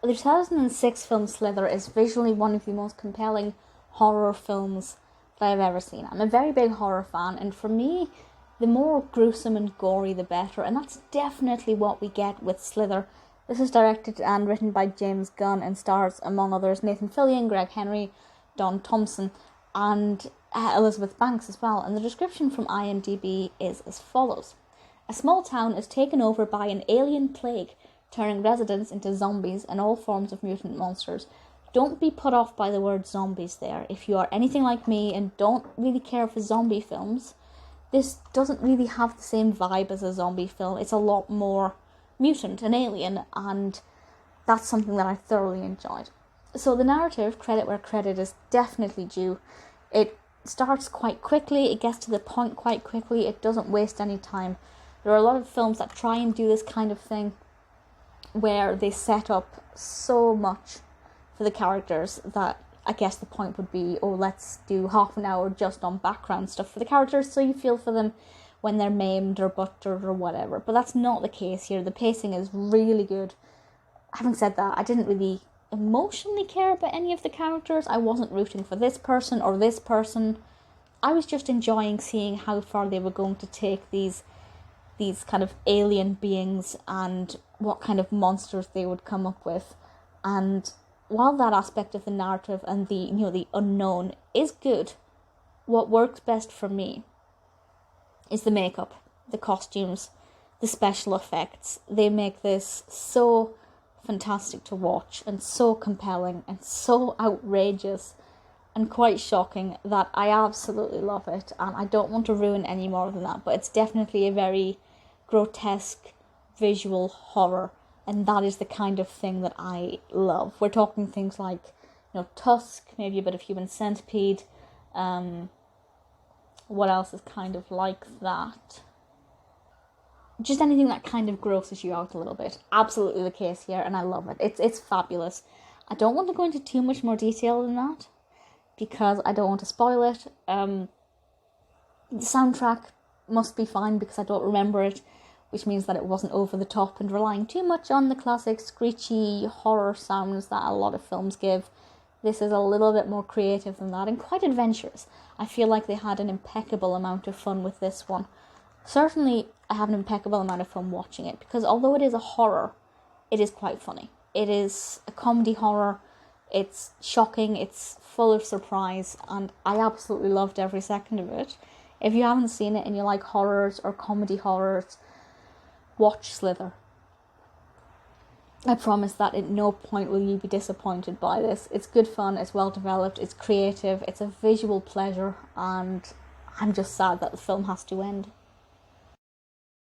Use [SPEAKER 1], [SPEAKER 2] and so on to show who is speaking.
[SPEAKER 1] The 2006 film Slither is visually one of the most compelling horror films that I've ever seen. I'm a very big horror fan, and for me, the more gruesome and gory the better, and that's definitely what we get with Slither. This is directed and written by James Gunn and stars, among others, Nathan Fillion, Greg Henry, Don Thompson, and Elizabeth Banks as well. And the description from IMDb is as follows. A small town is taken over by an alien plague, turning residents into zombies and all forms of mutant monsters. Don't be put off by the word zombies there. If you are anything like me and don't really care for zombie films, this doesn't really have the same vibe as a zombie film. It's a lot more mutant and alien, and that's something that I thoroughly enjoyed. So the narrative, credit where credit is definitely due. It starts quite quickly, it gets to the point quite quickly, it doesn't waste any time. There are a lot of films that try and do this kind of thing, where they set up so much for the characters that I guess the point would be, oh, let's do half an hour just on background stuff for the characters so you feel for them when they're maimed or butchered or whatever. But that's not the case here. The pacing is really good. Having said that, I didn't really emotionally care about any of the characters. I wasn't rooting for this person or this person. I was just enjoying seeing how far they were going to take these kind of alien beings and what kind of monsters they would come up with. And while that aspect of the narrative and the unknown is good, what works best for me is the makeup, the costumes, the special effects. They make this so fantastic to watch and so compelling and so outrageous and quite shocking that I absolutely love it, and I don't want to ruin any more than that, but it's definitely a very grotesque visual horror, and that is the kind of thing that I love. We're talking things like, Tusk, maybe a bit of Human Centipede. What else is kind of like that? Just anything that kind of grosses you out a little bit. Absolutely the case here, and I love it. It's fabulous. I don't want to go into too much more detail than that, because I don't want to spoil it. The soundtrack must be fine because I don't remember it, which means that it wasn't over the top and relying too much on the classic screechy horror sounds that a lot of films give. This is a little bit more creative than that and quite adventurous. I feel like they had an impeccable amount of fun with this one. Certainly, I have an impeccable amount of fun watching it, because although it is a horror, it is quite funny. It is a comedy horror. It's shocking, it's full of surprise, and I absolutely loved every second of it. If you haven't seen it and you like horrors or comedy horrors, watch Slither. I promise that at no point will you be disappointed by this. It's good fun, it's well developed, it's creative, it's a visual pleasure, and I'm just sad that the film has to end.